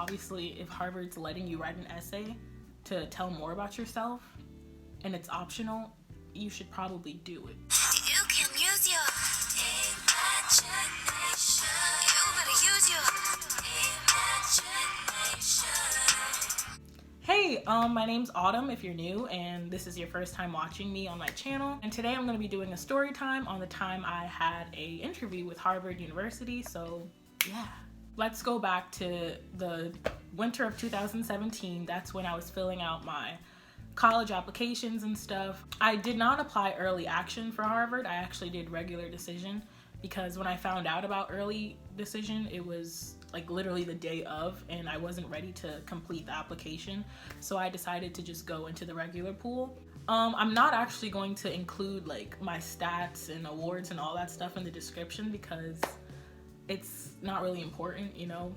obviously if Harvard's letting you write an essay to tell more about yourself and it's optional, you should probably do it. You can use your imagination. You better use your imagination. Hey, my name's Autumn if you're new and this is your first time watching me on my channel. And today I'm going to be doing a story time on the time I had a interview with Harvard University. So yeah, let's go back to the winter of 2017. That's when I was filling out my college applications and stuff. I did not apply early action for Harvard. I actually did regular decision because when I found out about early decision, it was like literally the day of and I wasn't ready to complete the application. So I decided to just go into the regular pool. I'm not actually going to include like my stats and awards and all that stuff in the description because it's not really important, you know?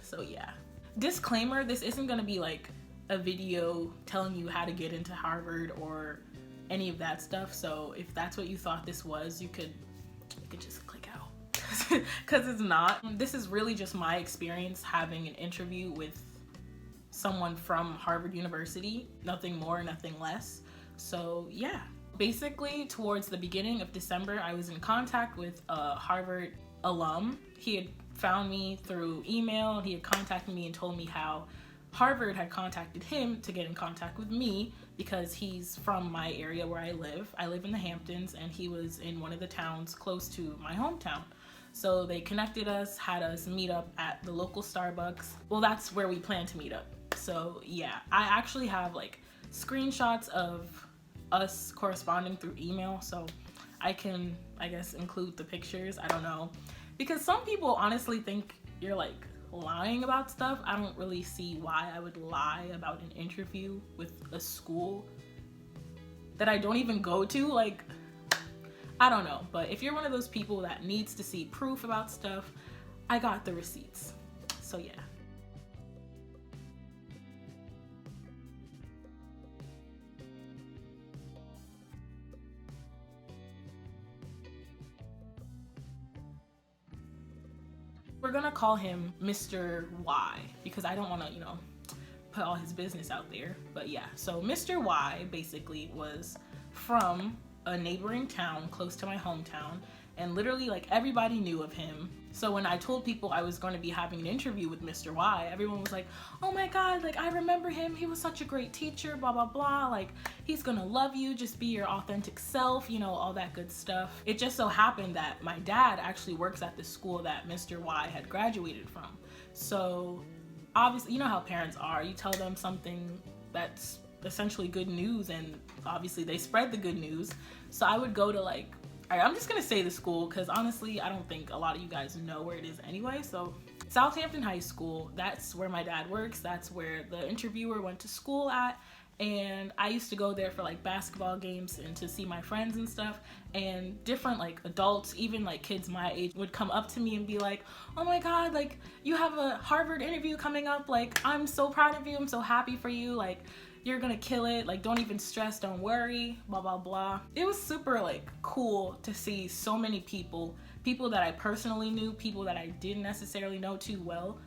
So yeah. Disclaimer, this isn't gonna be like a video telling you how to get into Harvard or any of that stuff. So if that's what you thought this was, you could just click out because it's not. This is really just my experience having an interview with someone from Harvard University, nothing more, nothing less. So yeah, basically towards the beginning of December, I was in contact with a Harvard alum. He had found me through email. He had contacted me and told me how Harvard had contacted him to get in contact with me because he's from my area where I live. I live in the Hamptons and he was in one of the towns close to my hometown. So they connected us, had us meet up at the local Starbucks. Well, that's where we plan to meet up. So yeah, I actually have like screenshots of us corresponding through email. So I can, I guess, include the pictures. I don't know. Because some people honestly think you're like lying about stuff. I don't really see why I would lie about an interview with a school that I don't even go to. Like, I don't know. But if you're one of those people that needs to see proof about stuff, I got the receipts. So yeah. We're gonna call him Mr. Y because I don't want to, you know, put all his business out there. But yeah, so Mr. Y basically was from a neighboring town close to my hometown, and literally like everybody knew of him. So when I told people I was going to be having an interview with Mr. Y, everyone was like, oh my god, like I remember him, he was such a great teacher, blah blah blah, like he's gonna love you, just be your authentic self, you know, all that good stuff. It just so happened that my dad actually works at the school that Mr. Y had graduated from. So obviously, you know how parents are, you tell them something that's essentially good news and obviously they spread the good news. So I would go to like, I'm just gonna say the school because honestly I don't think a lot of you guys know where it is anyway. So Southampton High School, that's where my dad works, that's where the interviewer went to school at, and I used to go there for like basketball games and to see my friends and stuff, and different like adults, even like kids my age, would come up to me and be like, oh my god, like you have a Harvard interview coming up, like I'm so proud of you, I'm so happy for you, like you're gonna kill it, like don't even stress, don't worry, blah blah blah. It was super like cool to see so many people that I personally knew, people that I didn't necessarily know too well,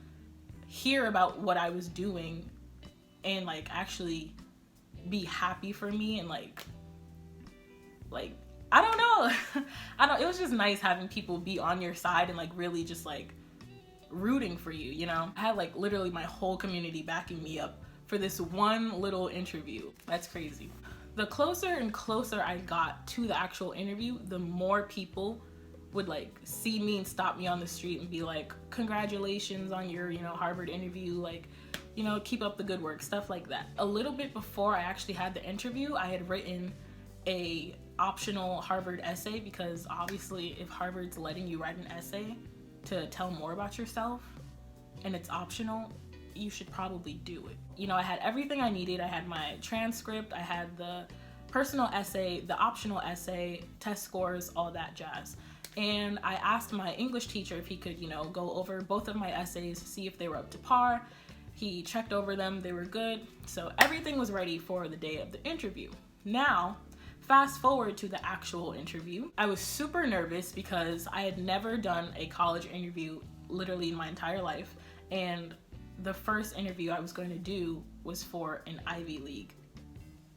hear about what I was doing and like actually be happy for me and like I don't know. It was just nice having people be on your side and like really just like rooting for you, you know? I had like literally my whole community backing me up for this one little interview. That's crazy. The closer and closer I got to the actual interview, the more people would like see me and stop me on the street and be like, congratulations on your, you know, Harvard interview, like, you know, keep up the good work, stuff like that. A little bit before I actually had the interview, I had written a optional Harvard essay because obviously if Harvard's letting you write an essay to tell more about yourself and it's optional, you should probably do it. You know, I had everything I needed. I had my transcript, I had the personal essay, the optional essay, test scores, all that jazz. And I asked my English teacher if he could, you know, go over both of my essays, see if they were up to par. He checked over them, they were good. So everything was ready for the day of the interview. Now, fast forward to the actual interview. I was super nervous because I had never done a college interview literally in my entire life. And the first interview I was going to do was for an Ivy League,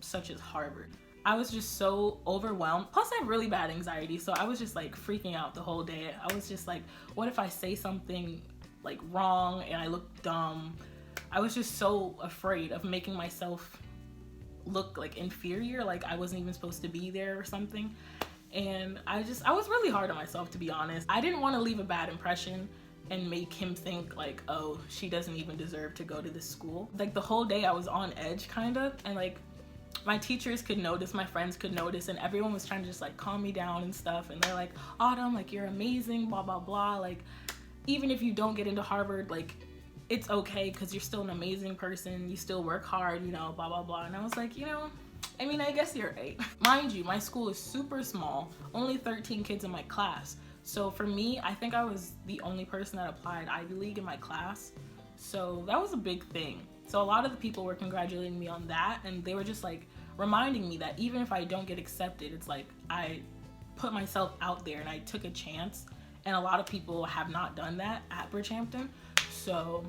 such as Harvard. I was just so overwhelmed. Plus, I have really bad anxiety, so I was just like freaking out the whole day. I was just like, what if I say something like wrong and I look dumb? I was just so afraid of making myself look like inferior, like I wasn't even supposed to be there or something. And I was really hard on myself, to be honest. I didn't want to leave a bad impression and make him think like, oh, she doesn't even deserve to go to this school. Like the whole day I was on edge kind of, and like my teachers could notice, my friends could notice, and everyone was trying to just like calm me down and stuff. And they're like, Autumn, like you're amazing, blah, blah, blah. Like even if you don't get into Harvard, like it's okay because you're still an amazing person. You still work hard, you know, blah, blah, blah. And I was like, you know, I mean, I guess you're right. Mind you, my school is super small, only 13 kids in my class. So for me, I think I was the only person that applied Ivy League in my class. So that was a big thing. So a lot of the people were congratulating me on that, and they were just like reminding me that even if I don't get accepted, it's like I put myself out there and I took a chance, and a lot of people have not done that at Bridgehampton. So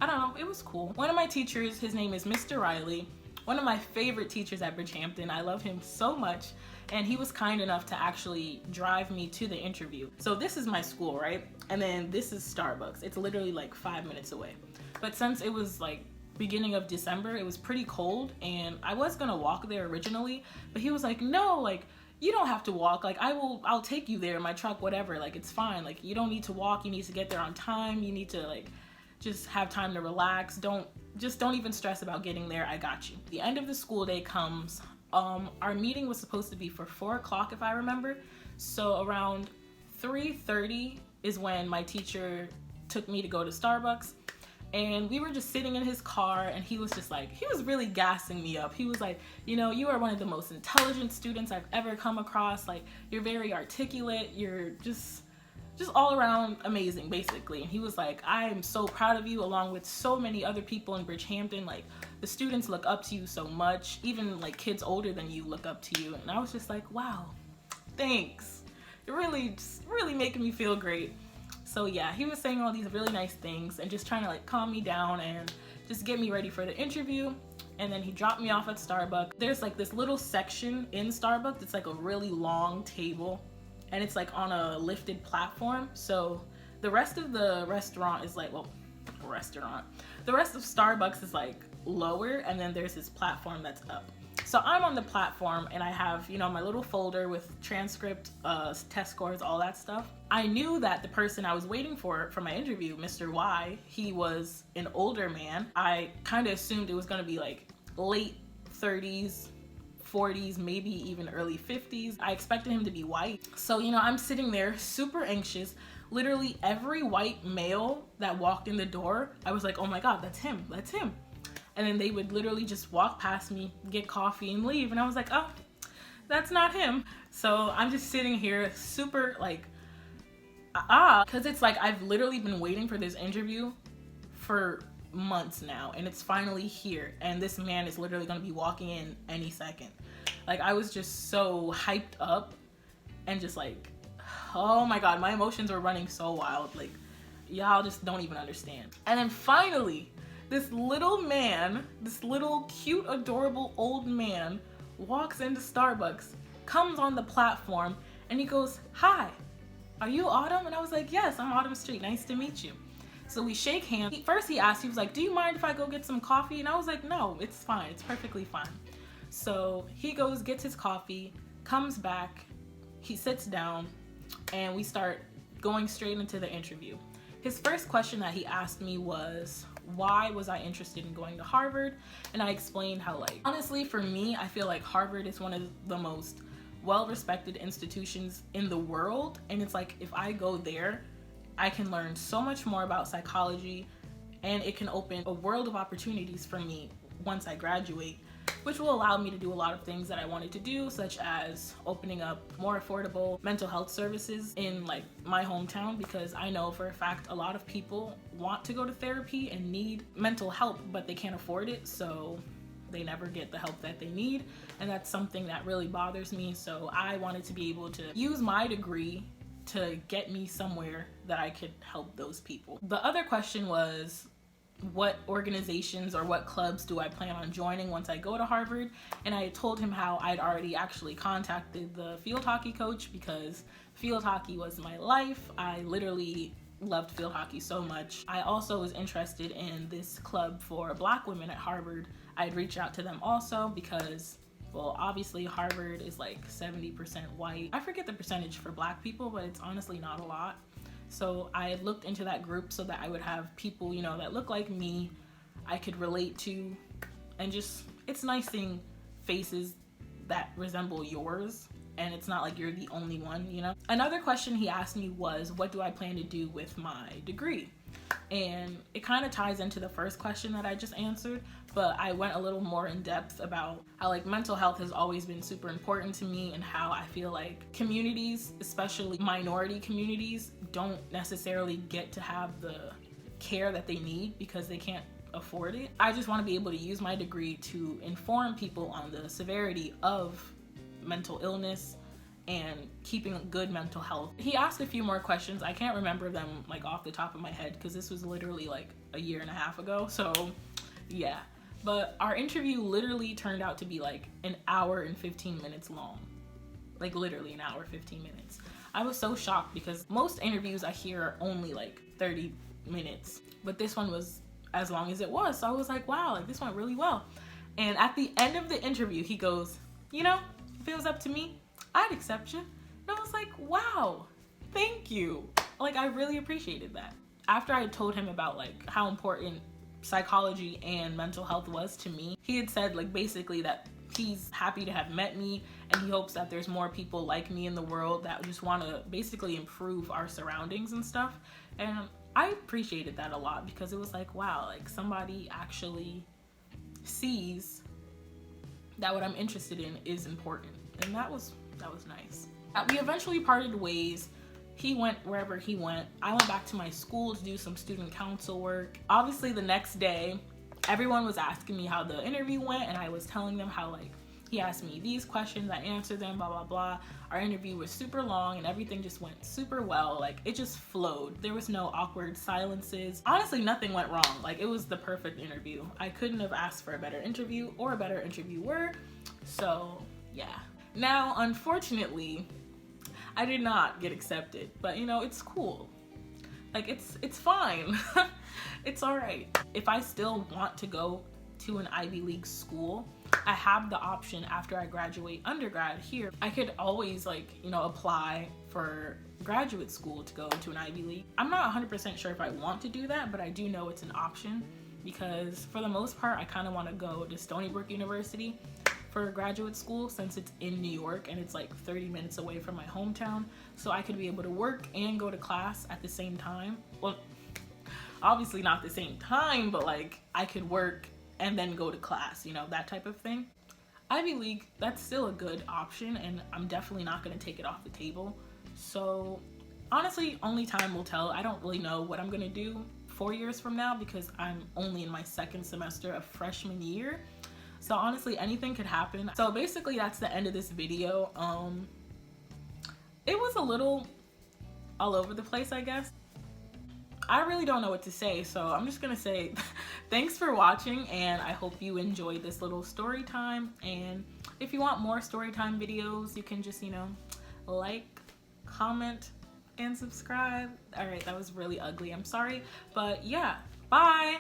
I don't know, it was cool. One of my teachers, his name is Mr. Riley, one of my favorite teachers at Bridgehampton. I love him so much, and he was kind enough to actually drive me to the interview. So this is my school, right? And then this is Starbucks. It's literally like 5 minutes away. But since it was like beginning of December, it was pretty cold, and I was gonna walk there originally, but he was like, no, like you don't have to walk, like I'll take you there in my truck, whatever, like it's fine, like you don't need to walk, you need to get there on time, you need to like just have time to relax, don't even stress about getting there, I got you. The end of the school day comes. Our meeting was supposed to be for 4 o'clock if I remember, so around 3:30 is when my teacher took me to go to Starbucks. And we were just sitting in his car, and he was just like, he was really gassing me up. He was like, you know, you are one of the most intelligent students I've ever come across. Like, you're very articulate. You're just all around amazing, basically. And he was like, I am so proud of you, along with so many other people in Bridgehampton. Like, the students look up to you so much. Even like kids older than you look up to you. And I was just like, wow, thanks. You're really making me feel great. So yeah, he was saying all these really nice things and just trying to like calm me down and just get me ready for the interview. And then he dropped me off at Starbucks. There's like this little section in Starbucks. It's like a really long table, and it's like on a lifted platform. So the rest of the restaurant is like, well, restaurant. The rest of Starbucks is like lower, and then there's this platform that's up. So I'm on the platform, and I have, you know, my little folder with transcript, test scores, all that stuff. I knew that the person I was waiting for my interview, Mr. Y, he was an older man. I kind of assumed it was going to be like late 30s, 40s, maybe even early 50s. I expected him to be white. So, you know, I'm sitting there super anxious. Literally every white male that walked in the door, I was like, oh my God, that's him, that's him. And then they would literally just walk past me, get coffee, and leave. And I was like, oh, that's not him. So I'm just sitting here super like, because it's like I've literally been waiting for this interview for months now, and it's finally here. And this man is literally gonna be walking in any second. Like, I was just so hyped up and just like, oh my God, my emotions were running so wild. Like, y'all just don't even understand. And then finally, this little man, this little cute, adorable old man walks into Starbucks, comes on the platform, and he goes, hi, are you Autumn? And I was like, yes, I'm Autumn Street, nice to meet you. So we shake hands. First he asked, he was like, do you mind if I go get some coffee? And I was like, no, it's fine, it's perfectly fine. So he goes, gets his coffee, comes back, he sits down, and we start going straight into the interview. His first question that he asked me was, why was I interested in going to Harvard? And I explained how, like, honestly, for me, I feel like Harvard is one of the most well-respected institutions in the world. And it's like, if I go there, I can learn so much more about psychology, and it can open a world of opportunities for me once I graduate, which will allow me to do a lot of things that I wanted to do, such as opening up more affordable mental health services in like my hometown, because I know for a fact a lot of people want to go to therapy and need mental help, but they can't afford it, so they never get the help that they need. And that's something that really bothers me. So I wanted to be able to use my degree to get me somewhere that I could help those people. The other question was, what organizations or what clubs do I plan on joining once I go to Harvard. And I told him how I'd already actually contacted the field hockey coach because field hockey was my life. I literally loved field hockey so much. I also was interested in this club for Black women at Harvard. I'd reach out to them also because, well, obviously Harvard is like 70% white. I forget the percentage for Black people, but it's honestly not a lot. So I looked into that group so that I would have people, you know, that look like me, I could relate to, and just, it's nice seeing faces that resemble yours, and it's not like you're the only one, you know? Another question he asked me was, what do I plan to do with my degree? And it kind of ties into the first question that I just answered, but I went a little more in depth about how like mental health has always been super important to me, and how I feel like communities, especially minority communities, don't necessarily get to have the care that they need because they can't afford it. I just want to be able to use my degree to inform people on the severity of mental illness and keeping good mental health. He asked a few more questions. I can't remember them like off the top of my head because this was literally like a year and a half ago. So yeah, but our interview literally turned out to be like an hour and 15 minutes long. Like literally an hour, 15 minutes. I was so shocked because most interviews I hear are only like 30 minutes, but this one was as long as it was. So I was like, wow, like this went really well. And at the end of the interview, he goes, you know, if it was up to me, I'd accept you. And I was like, wow, thank you. Like, I really appreciated that. After I told him about like how important psychology and mental health was to me, he had said like basically that he's happy to have met me, and he hopes that there's more people like me in the world that just want to basically improve our surroundings and stuff. And I appreciated that a lot because it was like, wow, like somebody actually sees that what I'm interested in is important. And that was nice. We eventually parted ways. He went wherever he went. I went back to my school to do some student council work. Obviously the next day, everyone was asking me how the interview went, and I was telling them how like he asked me these questions, I answered them, blah, blah, blah. Our interview was super long and everything just went super well. Like it just flowed. There was no awkward silences. Honestly, nothing went wrong. Like it was the perfect interview. I couldn't have asked for a better interview or a better interviewer. So yeah. Now, unfortunately, I did not get accepted, but you know, it's cool. Like it's fine. It's all right. If I still want to go to an Ivy League school, I have the option after I graduate undergrad here. I could always like, you know, apply for graduate school to go to an Ivy League. I'm not 100% sure if I want to do that, but I do know it's an option because for the most part, I kind of want to go to Stony Brook University for graduate school since it's in New York and it's like 30 minutes away from my hometown. So I could be able to work and go to class at the same time. Well, obviously not the same time, but like I could work and then go to class, you know, that type of thing. Ivy League, that's still a good option, and I'm definitely not going to take it off the table. So honestly, only time will tell. I don't really know what I'm going to do 4 years from now because I'm only in my second semester of freshman year. So honestly, anything could happen. So basically that's the end of this video. It was a little all over the place, I guess. I really don't know what to say, so I'm just gonna say thanks for watching, and I hope you enjoyed this little story time. And if you want more story time videos, you can just, you know, like, comment, and subscribe. All right, that was really ugly, I'm sorry, but yeah, bye.